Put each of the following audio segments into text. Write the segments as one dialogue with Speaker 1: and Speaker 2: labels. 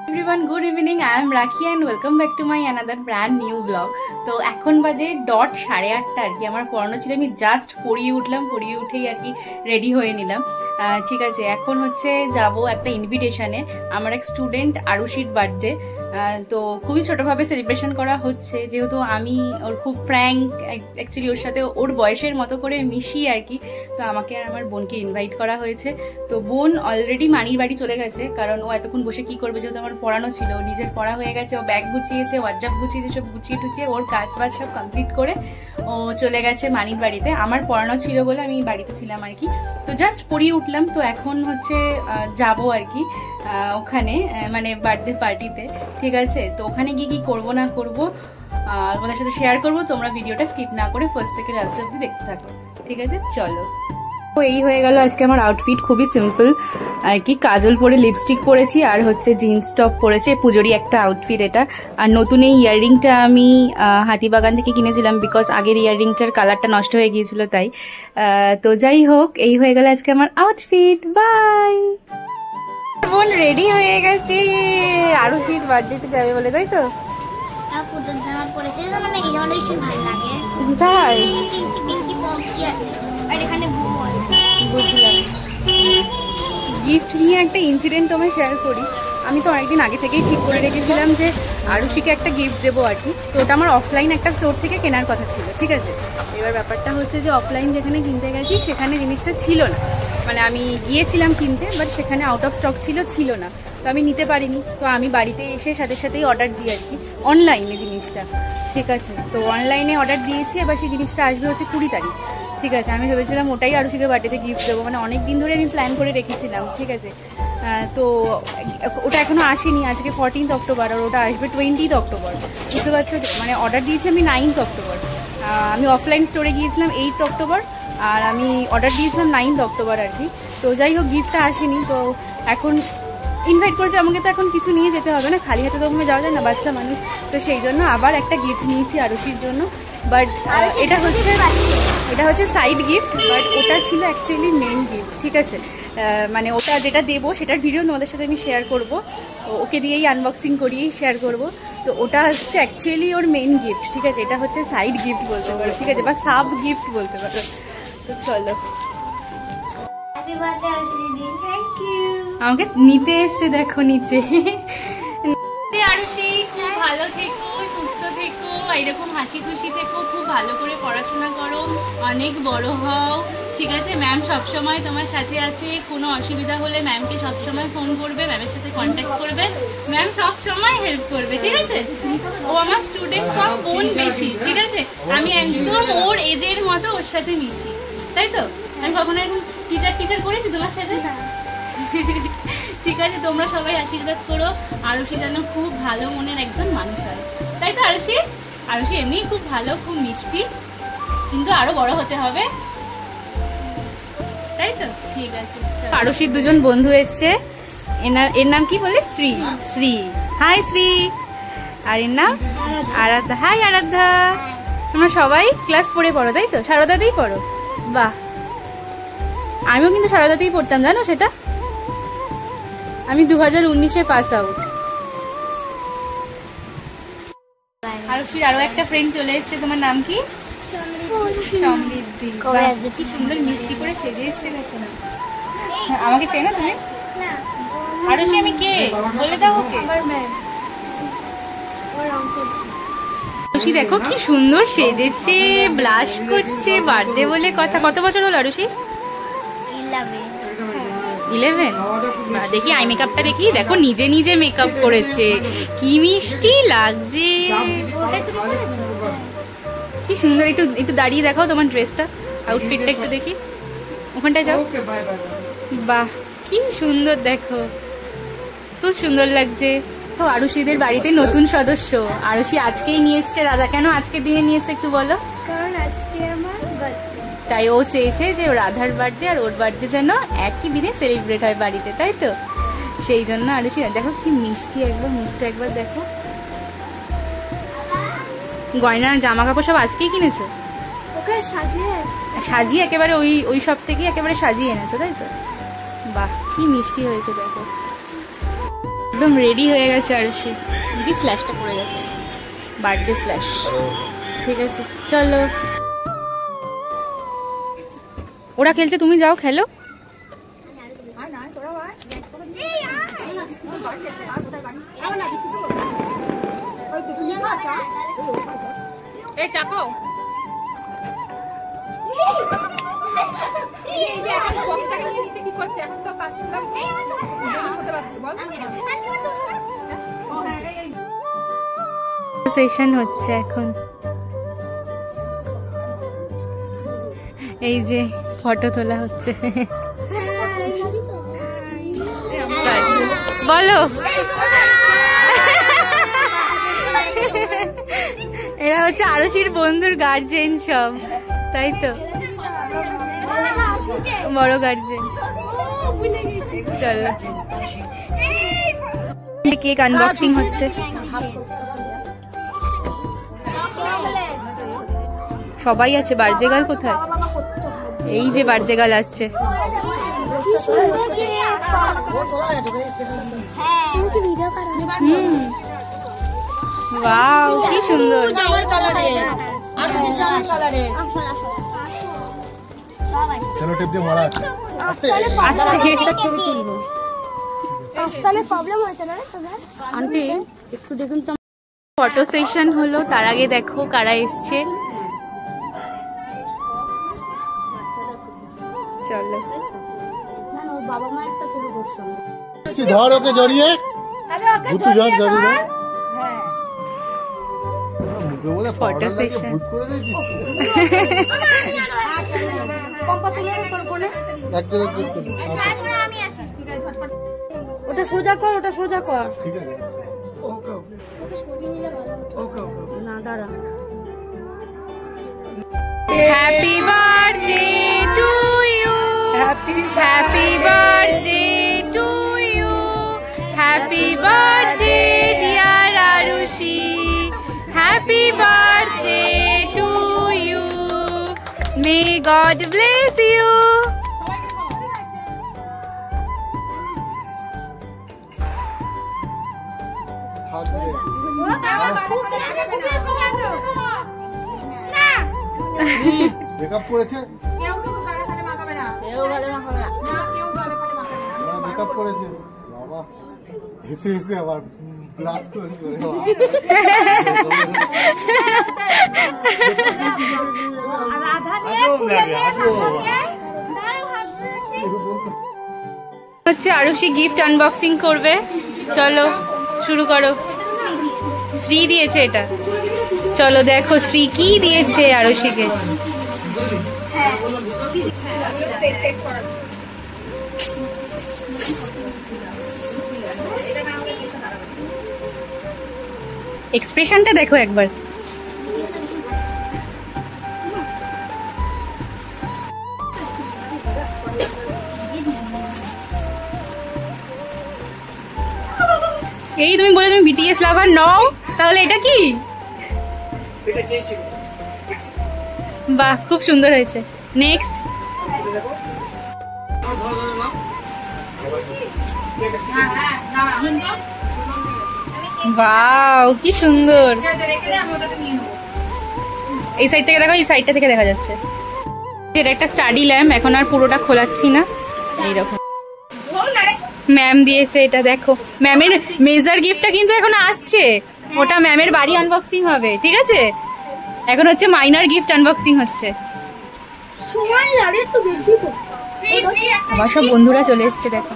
Speaker 1: Everyone, good evening. I am Rakhi and welcome back to my another brand new vlog. তো এখন বাজে dot 8:30 আর কি আমার পড়ানো ছিল। আমি জাস্ট পড়িয়ে উঠলাম, পড়িয়ে উঠেই আর কি রেডি হয়ে নিলাম। ঠিক আছে, এখন হচ্ছে যাব একটা ইনভিটেশনে। আমার এক স্টুডেন্ট আরুষির বার্থডে, তো খুবই ছোটভাবে সেলিব্রেশন করা হচ্ছে, যেহেতু আমি ওর খুব ফ্র্যাঙ্ক, অ্যাকচুয়ালি ওর সাথে ওর বয়সের মতো করে মিশি আর কি। তো আমাকে আর আমার বোনকে ইনভাইট করা হয়েছে। তো বোন অলরেডি মানির বাড়ি চলে গেছে, কারণ ও এতক্ষণ বসে কি করবে, যেহেতু আমার পড়ানো ছিল। ও নিজের পড়া হয়ে গেছে, ও ব্যাগ গুছিয়েছে, হোয়াটসঅ্যাপ গুছিয়েছে, সব গুছিয়ে টুছিয়ে ওর কাজ বাজ সব কমপ্লিট করে ও চলে গেছে মানির বাড়িতে। আমার পড়ানো ছিল বলে আমি বাড়িতে ছিলাম আর কি। তো জাস্ট পড়িয়ে উঠলাম, তো এখন হচ্ছে যাব আর কি ওখানে, মানে বার্থডে পার্টিতে। ঠিক আছে, তো ওখানে গিয়ে কি করবো না করবো তোমাদের সাথে শেয়ার করবো। তোমরা ভিডিওটা স্কিপ না করে ফার্স্ট থেকে লাস্ট অব্দি দেখতে থাকো। ঠিক আছে, চলো। তো এই হয়ে গেল আজকে আমার আউটফিট, খুবই সিম্পল আর কি। কাজল পরে, লিপস্টিক পরেছি, আর হচ্ছে জিন্স টপ পরেছে। পুজোরই একটা আউটফিট এটা। আর নতুন এই ইয়াররিংটা আমি হাতিবাগান থেকে কিনেছিলাম, বিকজ আগের ইয়াররিংটার কালারটা নষ্ট হয়ে গিয়েছিল তাই। তো যাই হোক, এই হয়ে গেল আজকে আমার আউটফিট। বাই। বোন রেডি হয়ে গেছে আরুষির বার্থডেতে যাবে বলে, তাই তো? তাই বুঝলাম। গিফট নিয়ে একটা ইনসিডেন্ট তোমায় শেয়ার করি। আমি তো অনেকদিন আগে থেকেই ঠিক করে রেখেছিলাম যে আরুষিকে একটা গিফট দেবো আর কি। তো ওটা আমার অফলাইন একটা স্টোর থেকে কেনার কথা ছিল। ঠিক আছে, এবার ব্যাপারটা হচ্ছে যে অফলাইন যেখানে কিনতে গেছি সেখানে জিনিসটা ছিল না। মানে আমি গিয়েছিলাম কিনতে, বাট সেখানে আউট অফ স্টক ছিল না, তো আমি নিতে পারিনি। তো আমি বাড়িতে এসে সাথে সাথেই অর্ডার দিই আর কি, অনলাইনে জিনিসটা। ঠিক আছে, তো অনলাইনে অর্ডার দিয়েছি। এবার সেই জিনিসটা আসবে হচ্ছে 20 তারিখ। ঠিক আছে, আমি ভেবেছিলাম ওটাই আরুষিকে বার্থডেতে গিফট দেবো, মানে অনেক দিন ধরে আমি প্ল্যান করে রেখেছিলাম। ঠিক আছে, তো ওটা এখনও আসেনি। আজকে 14 অক্টোবর, আর ওটা আসবে 20 অক্টোবর। বুঝতে পারছো তো? মানে অর্ডার দিয়েছি আমি 9 অক্টোবর। আমি অফলাইন স্টোরে গিয়েছিলাম 8 অক্টোবর, আর আমি অর্ডার দিয়েছিলাম 9 অক্টোবর আর কি। তো যাই হোক, গিফটটা আসেনি। তো এখন ইনভাইট করেছে আমাকে, তো এখন কিছু নিয়ে যেতে হবে না, খালি হাতে তো ওখানে যাওয়া যায় না, বাচ্চা মানুষ। তো সেই জন্য আবার একটা গিফট নিয়েছি আরুষির জন্য। বাট এটা হচ্ছে সাইড গিফট, বাট ওটা ছিল অ্যাকচুয়ালি মেন গিফট। ঠিক আছে, মানে ওটা যেটা দেবো সেটার ভিডিও তোমাদের সাথে আমি শেয়ার করব, ওকে দিয়েই আনবক্সিং করিয়েই শেয়ার করব। তো ওটা হচ্ছে অ্যাকচুয়ালি ওর মেন গিফট। ঠিক আছে, এটা হচ্ছে সাইড গিফট বলতে পারো। ঠিক আছে, বা সাব গিফট বলতে পারো। তো চলো, আমাকে নিতে এসছে, দেখো নিচে। আরুষি, খুব ভালো থেকো, সুস্থ থেকো, এরকম হাসি খুশি থেকো, খুব ভালো করে পড়াশোনা করো, অনেক বড় হও। ঠিক আছে, ম্যাম সবসময় তোমার সাথে আছে। কোনো অসুবিধা হলে ম্যামকে সবসময় ফোন করবে, ম্যামের সাথে কন্ট্যাক্ট করবে, ম্যাম সবসময় হেল্প করবে। ঠিক আছে, ও আমার স্টুডেন্ট কম, বোন বেশি। ঠিক আছে, আমি একদম ওর এজের মতো ওর সাথে মিশি, তাই তো? আমি কখনো এরকম টিচার করেছি তোমার সাথে? ঠিক আছে, তোমরা সবাই আশীর্বাদ করো আরুষি যেন খুব ভালো মনের একজন মানুষ হয়, তাই তো? আরুষি এমনি খুব ভালো, খুব মিষ্টি, কিন্তু আরো বড় হতে হবে, তাই তো? ঠিক আছে, আরুষির দুজন বন্ধু এসছে। এর নাম কি বলে? শ্রী। হাই শ্রী। আর এর নাম আরাধ্যা। হাই আরাধ্যা। তোমরা সবাই ক্লাস 4-এ পড়ো, তাই তো? সারদাতেই পড়ো? বাহ, আমিও কিন্তু সারদাতেই পড়তাম, জানো সেটা? আমি 2019-এ পাস আউট। আরুষির আরো একটা ফ্রেন্ড চলে এসছে। তোমার নাম কি? সমৃদ্ধি। কি সুন্দর মিষ্টি করে সেজে এসছে, দেখো না। আমাকে চেনো তুমি? আরুষি, আমি কে বলে দাও ওকে। আরুষি দেখো কি সুন্দর সেজেছে, ব্লাশ করছে, বার্থডে বলে কথা। কত বছর হলো আরুষি? 11। দেখি আই মেকআপটা দেখি। দেখো নিজে মেকআপ করেছে, কি মিষ্টি লাগছে, কি সুন্দর। একটু দাঁড়িয়ে দেখাও তোমার ড্রেসটা, আউটফিটটা একটু দেখি। ওখানটায় যাও। বাহ, কি সুন্দর, দেখো খুব সুন্দর লাগছে। তো আরুষিদের বাড়িতে নতুন সদস্য। আরুষি আজকেই নিয়ে এসছে। রাধা কেন আজকের দিনে নিয়ে এসছে একটু বলো।
Speaker 2: কারণ আজকে আমার বার্থডে,
Speaker 1: তাই ও চেয়েছে যে রাধার বার্থডে আর ওর বার্থডে যেন একই দিনে সেলিব্রেট হয় বাড়িতে, তাই তো? সেই জন্য আরুষি দেখো কি মিষ্টি, একবার মুখটা একবার দেখো। গয়না জামা কাপড় সব আজকেই কিনেছো?
Speaker 2: ওকে
Speaker 1: সাজিয়ে একেবারে ওই সব থেকে একেবারে সাজিয়ে এনেছো, তাই তো? বাহ, কি মিষ্টি হয়েছে দেখো। একদম রেডি হয়ে গেছে আরুষি। কি স্ল্যাশটা পড়ে যাচ্ছে, বার্থডে স্ল্যাশ। ঠিক আছে চলো, ওরা খেলছে, তুমি যাও খেলো। এই চাপো। সেশন হচ্ছে এখন, এই যে ফটো তোলা হচ্ছে। বলো, এরা হচ্ছে আরুষির বন্ধুর গার্জেন সব, তাই তো? বড় গার্জেন। চলো, কেক আনবক্সিং হচ্ছে। সবাই আছে, বার্থডে গার্ল কোথায়? এই যে বার্থডে গার্ল আসছে। ওয়াও, কি সুন্দর।
Speaker 3: সেলোটেপ দিয়ে মারা আছে।
Speaker 1: আস্তে একটা ছবি তুলবো।
Speaker 2: রাস্তায় প্রবলেম হয়েছে না তোমার?
Speaker 1: আন্টি একটু দেখুন তো। ফটো সেশন হলো, তার আগে দেখো কারা এসছে। চলো,
Speaker 2: বাবা মা একটা পুরো বসলো।
Speaker 3: ধর ওকে জড়িয়ে, ভূতু ধর জড়িয়ে।
Speaker 1: Photo session.
Speaker 2: ওটা সোজা কর, ওটা সোজা কর।
Speaker 3: ঠিক আছে,
Speaker 2: না দাঁড়া।
Speaker 1: Happy birthday to you, happy birthday to you, happy birthday dear Arushi, happy birthday to you, may God bless you.
Speaker 3: Makeup করেছে, মেকআপ করেছে বাবা, হেসে হেসে আবার গ্লাস করে
Speaker 1: হচ্ছে আরুষি গিফট আনবক্সিং করবে। চলো শুরু করো। শ্রী দিয়েছে এটা, চলো দেখো শ্রী কি দিয়েছে আরুষিকে। এক্সপ্রেশনটা দেখো একবার। এই তুমি বলে তুমি বিটিএস লাভার নও, তাহলে এটা কি? বাহ, খুব সুন্দর হয়েছে। নেক্সট। ওয়াও, কি সুন্দর। এই সাইড থেকে দেখো, এই সাইডটা থেকে দেখা যাচ্ছে। এটা একটা স্টাডি ল্যাম্প, এখন আর পুরোটা খোলাচ্ছি না। এইরকম ম্যাম দিয়েছে এটা, দেখো ম্যামের মেজার গিফটটা কিন্তু এখন আসছে, ওটা ম্যামের বাড়ি আনবক্সিং হবে। ঠিক আছে, এখন হচ্ছে মাইনার গিফট আনবক্সিং হচ্ছে। আমার সব বন্ধুরা চলে এসছে, দেখো।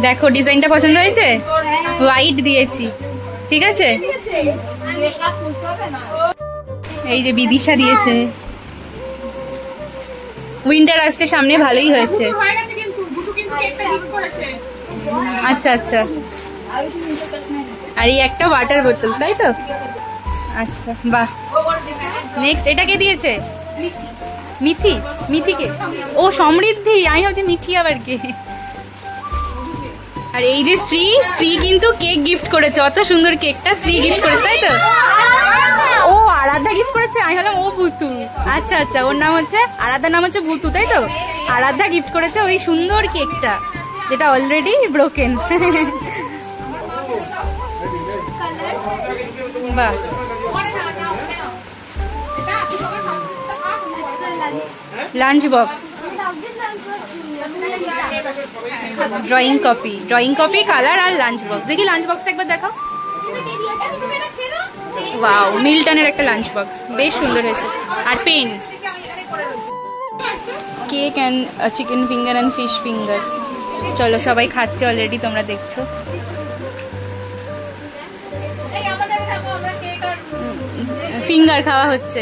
Speaker 1: দেখো ডিজাইনটা পছন্দ হয়েছে, হোয়াইট দিয়েছি। ঠিক আছে, এই যে বিদিশা দিয়েছে। উইন্টার আসছে সামনে, ভালোই হয়েছে। আচ্ছা আচ্ছা, আর এই একটা ওয়াটার বোতল, তাই তো? আচ্ছা বাহ। নেক্সট, এটা কে দিয়েছে? মিথি। মিথিকে? ও সমৃদ্ধি, আমি ভাবছি মিঠি আবার কে। আর এই যে শ্রী, শ্রী কিন্তু কেক গিফট করেছে, অত সুন্দর কেকটা শ্রী গিফট করেছে, তাই তো? ও আরাধ্যা গিফট করেছে। করেছে? আমি ভাবলাম ও ভুতু। আচ্ছা আচ্ছা, ওর নাম হচ্ছে আরাধ্যার নাম হচ্ছে ভুতু, তাই তো? আরাধ্যা গিফট করেছে ওই সুন্দর কেকটা, যেটা অলরেডি ব্রোকেন। বাহ, lunch box, drawing copy, colour আর লাঞ্চ বক্স। দেখি লাঞ্চ বক্সটা একবার দেখাও। ওয়াও, মিল্টনের একটা লাঞ্চ বক্স, বেশ সুন্দর হয়েছে। আর pen, cake and chicken finger and fish finger. চলো, সবাই খাচ্ছে অলরেডি, তোমরা দেখছো। ফিঙ্গার খাওয়া হচ্ছে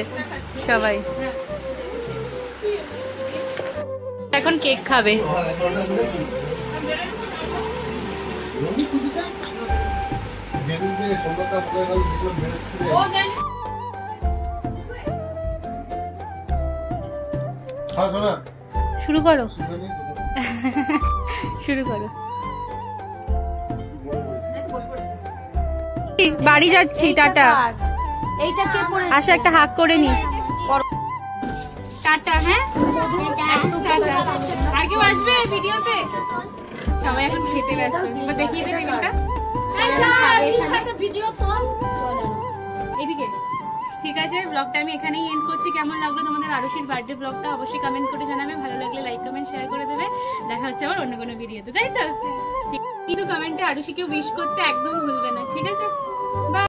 Speaker 1: সবাই, এখন কেক খাবে। শুরু করো, শুরু করো। বাড়ি যাচ্ছি, টাটা।
Speaker 2: এইটা কে পড়ে?
Speaker 1: আসো একটা হাক করে নি, টাটা। হ্যাঁ, আর কেউ আসবে ভিডিওতে? সবাই এখন খেতে ব্যস্ত। এবার দেখিয়ে দে টেবিলটা। এদিকে। ঠিক আছে, ব্লগটা আমি এখানেই এন্ড করছি। কেমন লাগলো তোমাদের আরুষির বার্থডে ব্লগটা অবশ্যই কমেন্ট করে জানাবে। ভালো লাগলে লাইক কমেন্ট শেয়ার করে দেবে। দেখা হচ্ছে আবার অন্য কোনো ভিডিওতে, তাই তো? কিন্তু কমেন্টে আরুষিকে উইশ করতে একদম ভুলবে না, ঠিক আছে? বাই।